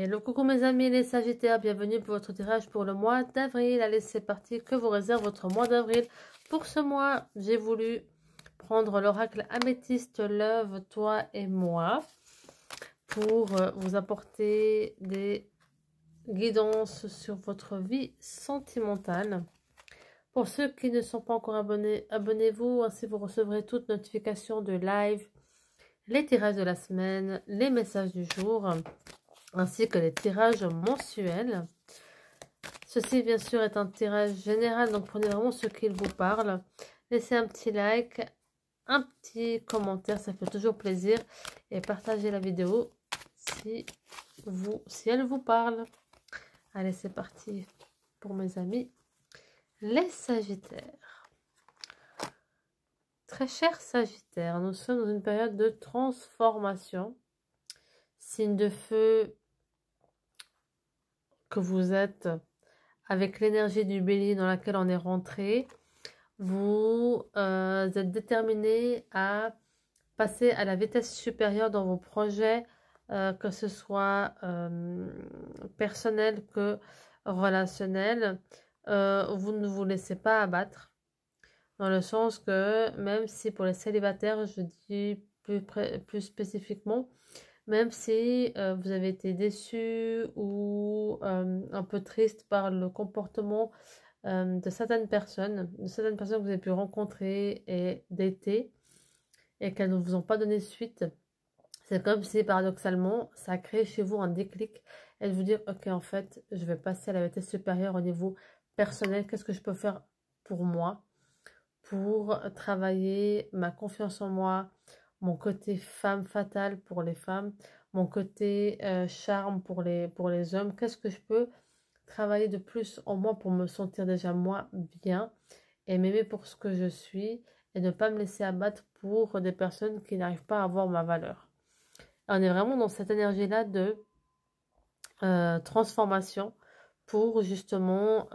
Hello, coucou mes amis les Sagittaires, bienvenue pour votre tirage pour le mois d'avril. Allez, c'est parti, que vous réserve votre mois d'avril. Pour ce mois, j'ai voulu prendre l'oracle Améthyste, Love, toi et moi, pour vous apporter des guidances sur votre vie sentimentale. Pour ceux qui ne sont pas encore abonnés, abonnez-vous, ainsi vous recevrez toutes notifications de live, les tirages de la semaine, les messages du jour, ainsi que les tirages mensuels. Ceci, bien sûr, est un tirage général, donc prenez vraiment ce qu'il vous parle. Laissez un petit like, un petit commentaire, ça fait toujours plaisir. Et partagez la vidéo si elle vous parle. Allez, c'est parti pour mes amis, les Sagittaires. Très chers Sagittaires, nous sommes dans une période de transformation. Signe de feu que vous êtes, avec l'énergie du bélier dans laquelle on est rentré, vous êtes déterminé à passer à la vitesse supérieure dans vos projets, que ce soit personnel que relationnel. Vous ne vous laissez pas abattre, dans le sens que même si pour les célibataires, je dis plus spécifiquement, même si vous avez été déçu ou un peu triste par le comportement de certaines personnes que vous avez pu rencontrer et dater, et qu'elles ne vous ont pas donné suite, c'est comme si paradoxalement ça a créé chez vous un déclic et de vous dire ok, en fait je vais passer à la vitesse supérieure au niveau personnel. Qu'est-ce que je peux faire pour moi, pour travailler ma confiance en moi, mon côté femme fatale pour les femmes, mon côté charme pour les hommes. Qu'est-ce que je peux travailler de plus en moi pour me sentir déjà moi bien et m'aimer pour ce que je suis et ne pas me laisser abattre pour des personnes qui n'arrivent pas à avoir ma valeur. On est vraiment dans cette énergie-là de transformation pour justement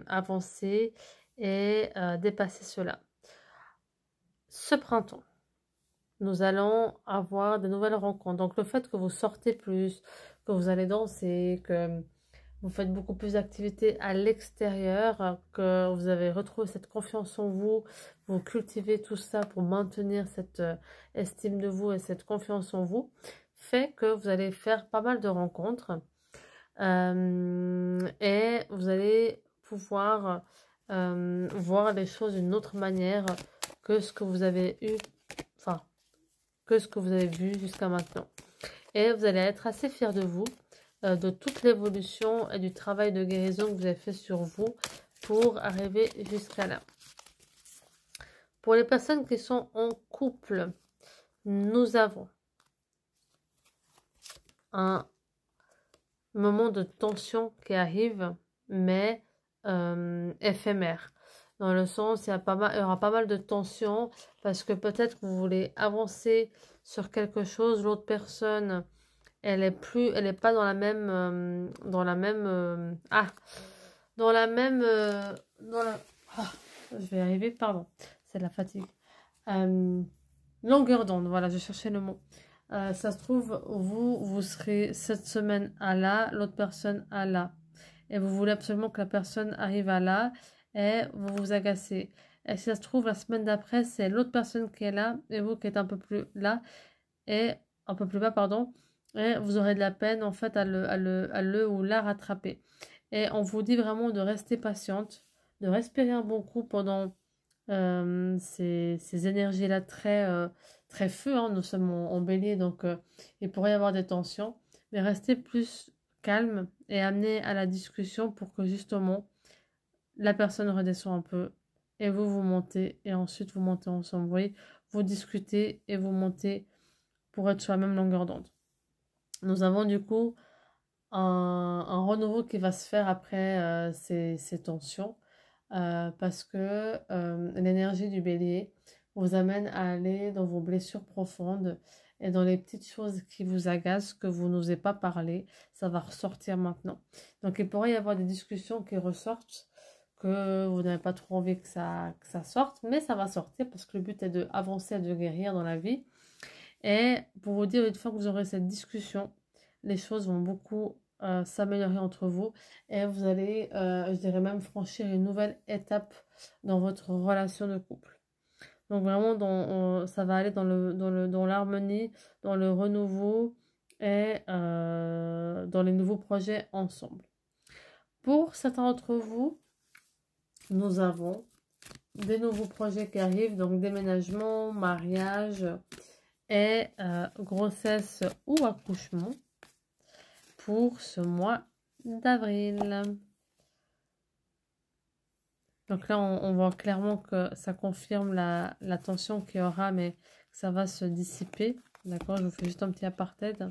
avancer et dépasser cela. Ce printemps, nous allons avoir de nouvelles rencontres. Donc le fait que vous sortez plus, que vous allez danser, que vous faites beaucoup plus d'activités à l'extérieur, que vous avez retrouvé cette confiance en vous, vous cultivez tout ça pour maintenir cette estime de vous et cette confiance en vous, fait que vous allez faire pas mal de rencontres et vous allez pouvoir voir les choses d'une autre manière que ce que vous avez eu, enfin, que ce que vous avez vu jusqu'à maintenant. Et vous allez être assez fiers de vous, de toute l'évolution et du travail de guérison que vous avez fait sur vous pour arriver jusqu'à là. Pour les personnes qui sont en couple, nous avons un moment de tension qui arrive, mais éphémère. Dans le sens, il y aura pas mal de tension parce que peut-être que vous voulez avancer sur quelque chose, l'autre personne, elle est pas dans la même, je vais y arriver, pardon, c'est de la fatigue. Longueur d'onde, voilà, je cherchais le mot. Ça se trouve, vous serez cette semaine à là, l'autre personne à là. Et vous voulez absolument que la personne arrive à là et vous vous agacez. Et si ça se trouve, la semaine d'après, c'est l'autre personne qui est là et vous qui êtes un peu plus là et un peu plus bas, pardon. Et vous aurez de la peine en fait à le ou la rattraper. Et on vous dit vraiment de rester patiente, de respirer un bon coup pendant ces énergies-là très feu, hein. Nous sommes en bélier, donc il pourrait y avoir des tensions, mais restez plus calme et amenez à la discussion pour que justement la personne redescend un peu et vous montez et ensuite vous montez ensemble. Vous voyez, vous discutez et vous montez pour être sur la même longueur d'onde. Nous avons du coup un renouveau qui va se faire après ces tensions. Parce que l'énergie du bélier vous amène à aller dans vos blessures profondes et dans les petites choses qui vous agacent, que vous n'osez pas parler, ça va ressortir maintenant. Donc il pourrait y avoir des discussions qui ressortent, que vous n'avez pas trop envie que ça sorte, mais ça va sortir parce que le but est d'avancer et de guérir dans la vie. Et pour vous dire, une fois que vous aurez cette discussion, les choses vont beaucoup s'améliorer entre vous et vous allez, je dirais même, franchir une nouvelle étape dans votre relation de couple. Donc vraiment, ça va aller dans l'harmonie, dans le renouveau et dans les nouveaux projets ensemble. Pour certains d'entre vous, nous avons des nouveaux projets qui arrivent, donc déménagement, mariage et grossesse ou accouchement pour ce mois d'avril. Donc là, on voit clairement que ça confirme la tension qu'il y aura, mais ça va se dissiper. D'accord, je vous fais juste un petit apartheid.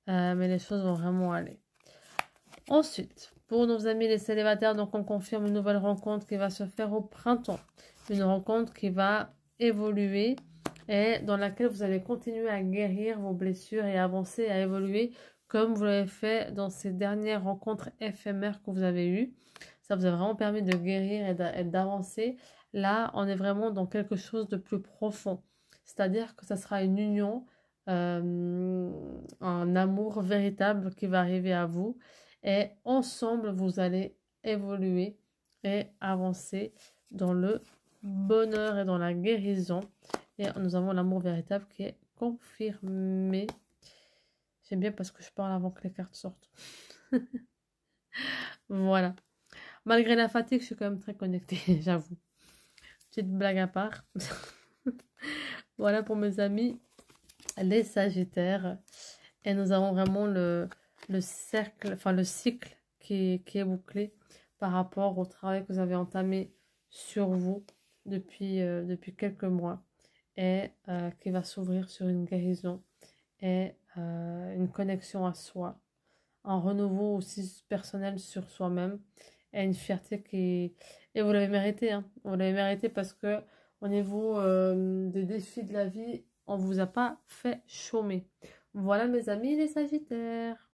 Mais les choses vont vraiment aller. Ensuite, pour nos amis les célibataires, donc on confirme une nouvelle rencontre qui va se faire au printemps. Une rencontre qui va évoluer et dans laquelle vous allez continuer à guérir vos blessures et avancer, à évoluer comme vous l'avez fait dans ces dernières rencontres éphémères que vous avez eues. Ça vous a vraiment permis de guérir et d'avancer. Là, on est vraiment dans quelque chose de plus profond. C'est-à-dire que ça sera une union, un amour véritable qui va arriver à vous. Et ensemble, vous allez évoluer et avancer dans le bonheur et dans la guérison. Et nous avons l'amour véritable qui est confirmé. J'aime bien parce que je parle avant que les cartes sortent. Voilà. Malgré la fatigue, je suis quand même très connectée, j'avoue. Petite blague à part. Voilà pour mes amis, les Sagittaires. Et nous avons vraiment le cercle, enfin le cycle qui est bouclé par rapport au travail que vous avez entamé sur vous depuis quelques mois. Et qui va s'ouvrir sur une guérison et une connexion à soi. Un renouveau aussi personnel sur soi-même et une fierté qui... Et vous l'avez mérité, hein. Vous l'avez mérité parce que au niveau des défis de la vie, on vous a pas fait chômer. Voilà mes amis les Sagittaires.